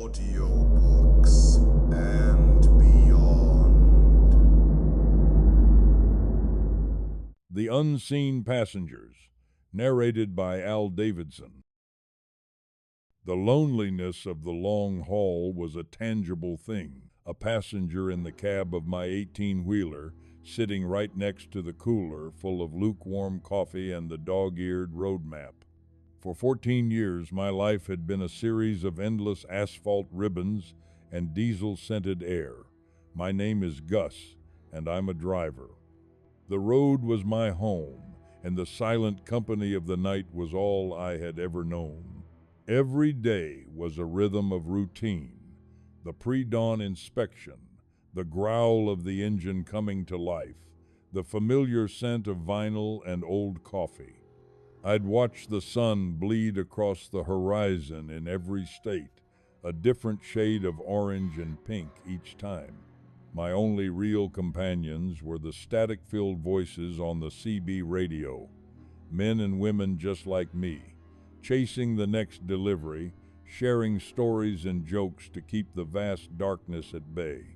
Audiobooks and beyond. The Unseen Passengers, narrated by Al Davidson. The loneliness of the long haul was a tangible thing. A passenger in the cab of my 18-wheeler, sitting right next to the cooler full of lukewarm coffee and the dog-eared road map. For 14 years, my life had been a series of endless asphalt ribbons and diesel-scented air. My name is Gus, and I'm a driver. The road was my home, and the silent company of the night was all I had ever known. Every day was a rhythm of routine, the pre-dawn inspection, the growl of the engine coming to life, the familiar scent of vinyl and old coffee. I'd watch the sun bleed across the horizon in every state, a different shade of orange and pink each time. My only real companions were the static-filled voices on the CB radio, men and women just like me, chasing the next delivery, sharing stories and jokes to keep the vast darkness at bay.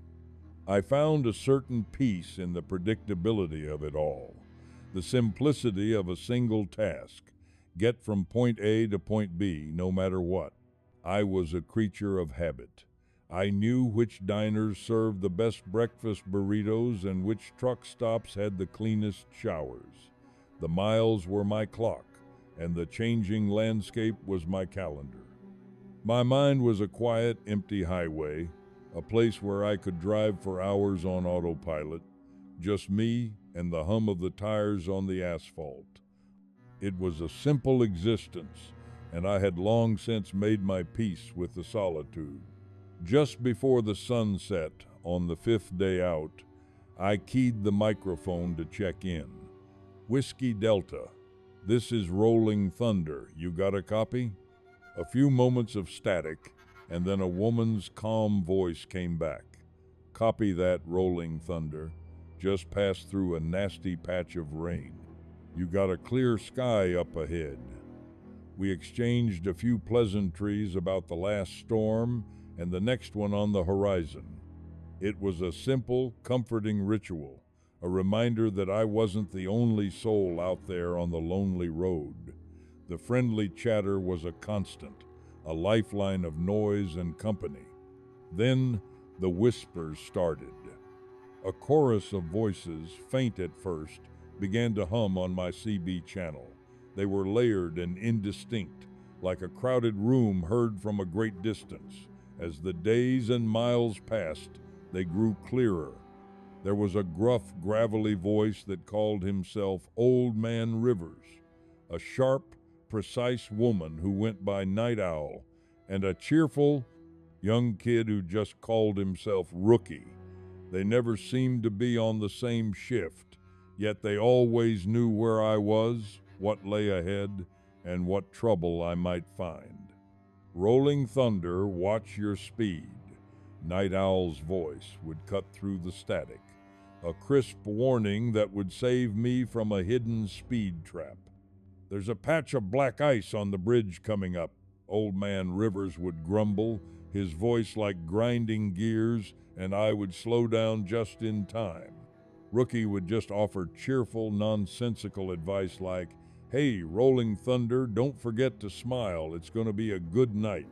I found a certain peace in the predictability of it all, the simplicity of a single task, get from point A to point B no matter what. I was a creature of habit. I knew which diners served the best breakfast burritos and which truck stops had the cleanest showers. The miles were my clock, and the changing landscape was my calendar. My mind was a quiet, empty highway, a place where I could drive for hours on autopilot, just me and the hum of the tires on the asphalt. It was a simple existence, and I had long since made my peace with the solitude. Just before the sun set, on the 5th day out, I keyed the microphone to check in. Whiskey Delta, this is Rolling Thunder, you got a copy? A few moments of static, and then a woman's calm voice came back. Copy that, Rolling Thunder. Just passed through a nasty patch of rain. You got a clear sky up ahead. We exchanged a few pleasantries about the last storm and the next one on the horizon. It was a simple, comforting ritual, a reminder that I wasn't the only soul out there on the lonely road. The friendly chatter was a constant, a lifeline of noise and company. Then the whispers started. A chorus of voices, faint at first, began to hum on my CB channel. They were layered and indistinct, like a crowded room heard from a great distance. As the days and miles passed, they grew clearer. There was a gruff, gravelly voice that called himself Old Man Rivers, a sharp, precise woman who went by Night Owl, and a cheerful young kid who just called himself Rookie. They never seemed to be on the same shift, yet they always knew where I was, what lay ahead, and what trouble I might find. Rolling Thunder, watch your speed. Night Owl's voice would cut through the static, a crisp warning that would save me from a hidden speed trap. There's a patch of black ice on the bridge coming up, Old Man Rivers would grumble, his voice like grinding gears, and I would slow down just in time. Rookie would just offer cheerful, nonsensical advice like, "Hey, Rolling Thunder, don't forget to smile, it's going to be a good night."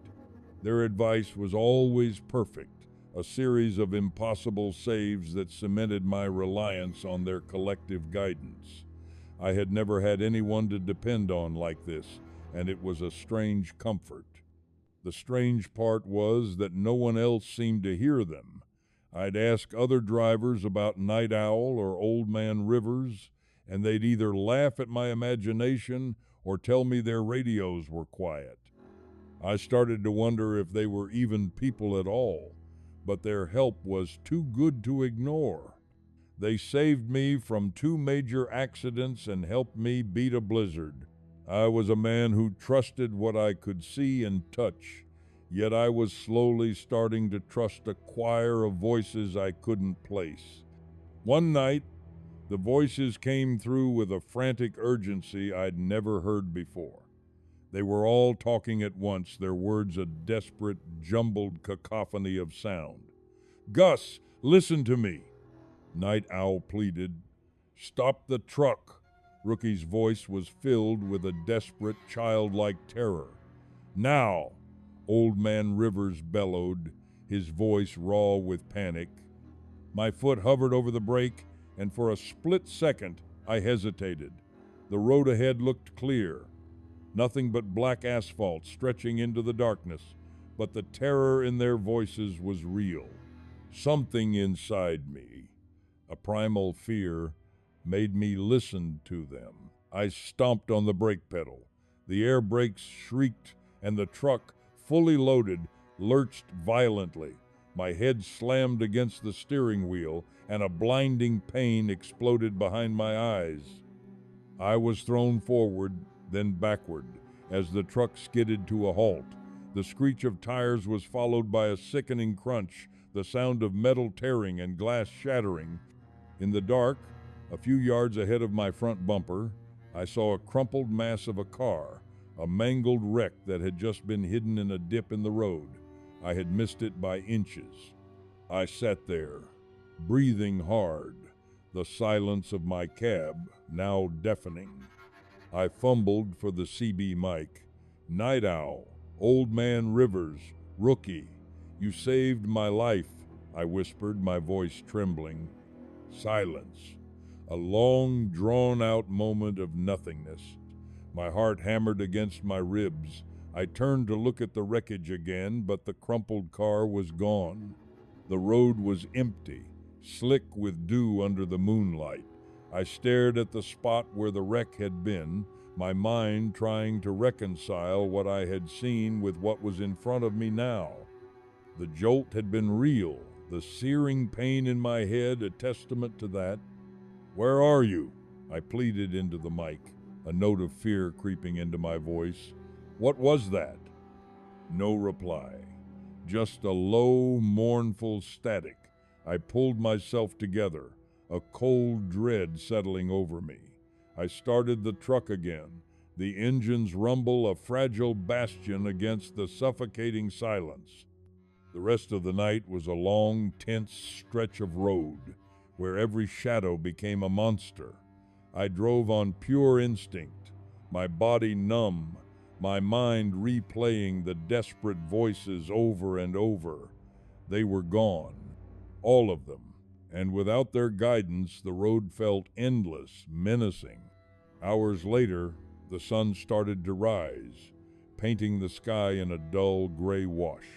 Their advice was always perfect, a series of impossible saves that cemented my reliance on their collective guidance. I had never had anyone to depend on like this, and it was a strange comfort. The strange part was that no one else seemed to hear them. I'd ask other drivers about Night Owl or Old Man Rivers, and they'd either laugh at my imagination or tell me their radios were quiet. I started to wonder if they were even people at all, but their help was too good to ignore. They saved me from 2 major accidents and helped me beat a blizzard. I was a man who trusted what I could see and touch, yet I was slowly starting to trust a choir of voices I couldn't place. One night, the voices came through with a frantic urgency I'd never heard before. They were all talking at once, their words a desperate, jumbled cacophony of sound. "Gus, listen to me," Night Owl pleaded. "Stop the truck." Rookie's voice was filled with a desperate, childlike terror. "Now," Old Man Rivers bellowed, his voice raw with panic. My foot hovered over the brake, and for a split second I hesitated. The road ahead looked clear. Nothing but black asphalt stretching into the darkness, but the terror in their voices was real. Something inside me, a primal fear, made me listen to them. I stomped on the brake pedal. The air brakes shrieked, and the truck, fully loaded, lurched violently. My head slammed against the steering wheel, and a blinding pain exploded behind my eyes. I was thrown forward, then backward, as the truck skidded to a halt. The screech of tires was followed by a sickening crunch, the sound of metal tearing and glass shattering. In the dark, a few yards ahead of my front bumper, I saw a crumpled mass of a car, a mangled wreck that had just been hidden in a dip in the road. I had missed it by inches. I sat there, breathing hard, the silence of my cab now deafening. I fumbled for the CB mic. "Night Owl, Old Man Rivers, Rookie, you saved my life," I whispered, my voice trembling. Silence. A long, drawn-out moment of nothingness. My heart hammered against my ribs. I turned to look at the wreckage again, but the crumpled car was gone. The road was empty, slick with dew under the moonlight. I stared at the spot where the wreck had been, my mind trying to reconcile what I had seen with what was in front of me now. The jolt had been real, the searing pain in my head a testament to that. "Where are you?" I pleaded into the mic, a note of fear creeping into my voice. "What was that?" No reply, just a low, mournful static. I pulled myself together, a cold dread settling over me. I started the truck again, the engine's rumble a fragile bastion against the suffocating silence. The rest of the night was a long, tense stretch of road, where every shadow became a monster. I drove on pure instinct, my body numb, my mind replaying the desperate voices over and over. They were gone, all of them, and without their guidance the road felt endless, menacing. Hours later, the sun started to rise, painting the sky in a dull gray wash.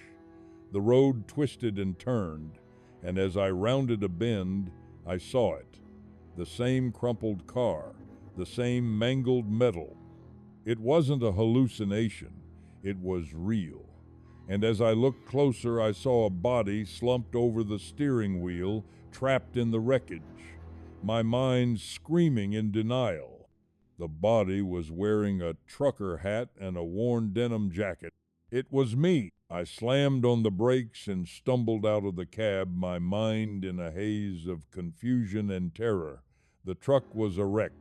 The road twisted and turned, and as I rounded a bend, I saw it. The same crumpled car, the same mangled metal. It wasn't a hallucination, it was real. And as I looked closer, I saw a body slumped over the steering wheel, trapped in the wreckage. My mind screaming in denial. The body was wearing a trucker hat and a worn denim jacket. It was me. I slammed on the brakes and stumbled out of the cab, my mind in a haze of confusion and terror. The truck was a wreck,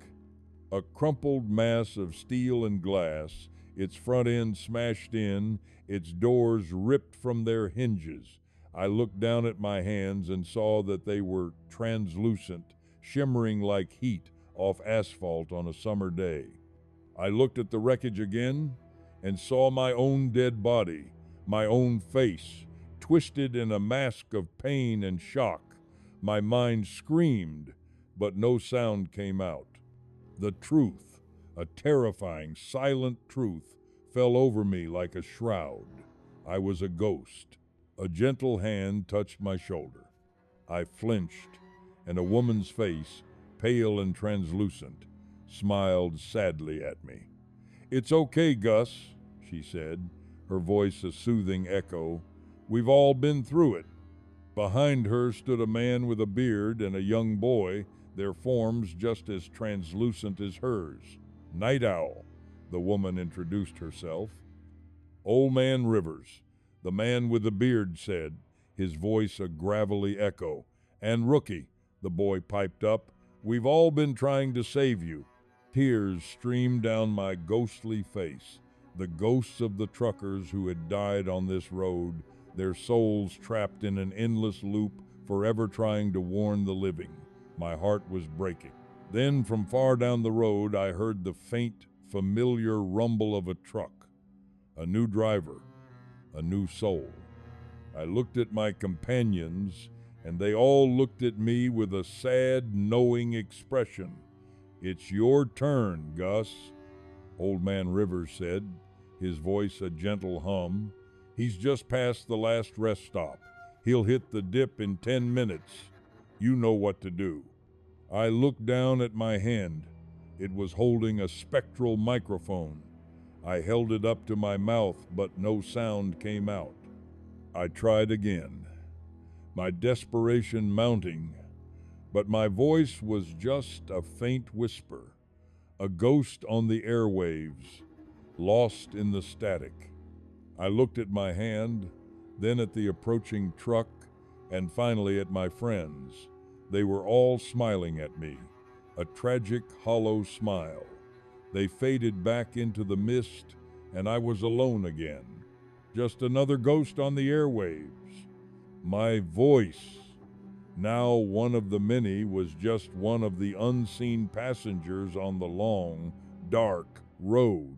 a crumpled mass of steel and glass, its front end smashed in, its doors ripped from their hinges. I looked down at my hands and saw that they were translucent, shimmering like heat off asphalt on a summer day. I looked at the wreckage again and saw my own dead body, my own face, twisted in a mask of pain and shock. My mind screamed, but no sound came out. The truth, a terrifying, silent truth, fell over me like a shroud. I was a ghost. A gentle hand touched my shoulder. I flinched, and a woman's face, pale and translucent, smiled sadly at me. "It's okay, Gus," she said, her voice a soothing echo. "We've all been through it." Behind her stood a man with a beard and a young boy, their forms just as translucent as hers. "Night Owl," the woman introduced herself. "Old Man Rivers," the man with the beard said, his voice a gravelly echo. "And Rookie," the boy piped up, "we've all been trying to save you." Tears streamed down my ghostly face. The ghosts of the truckers who had died on this road, their souls trapped in an endless loop, forever trying to warn the living. My heart was breaking. Then, from far down the road, I heard the faint, familiar rumble of a truck. A new driver, a new soul. I looked at my companions, and they all looked at me with a sad, knowing expression. "It's your turn, Gus," Old Man Rivers said, his voice a gentle hum. "He's just past the last rest stop. He'll hit the dip in 10 minutes. You know what to do." I looked down at my hand. It was holding a spectral microphone. I held it up to my mouth, but no sound came out. I tried again, my desperation mounting, but my voice was just a faint whisper, a ghost on the airwaves, lost in the static. I looked at my hand, then at the approaching truck, and finally at my friends. They were all smiling at me, a tragic, hollow smile. They faded back into the mist, and I was alone again. Just another ghost on the airwaves. My voice, now one of the many, was just one of the unseen passengers on the long, dark road.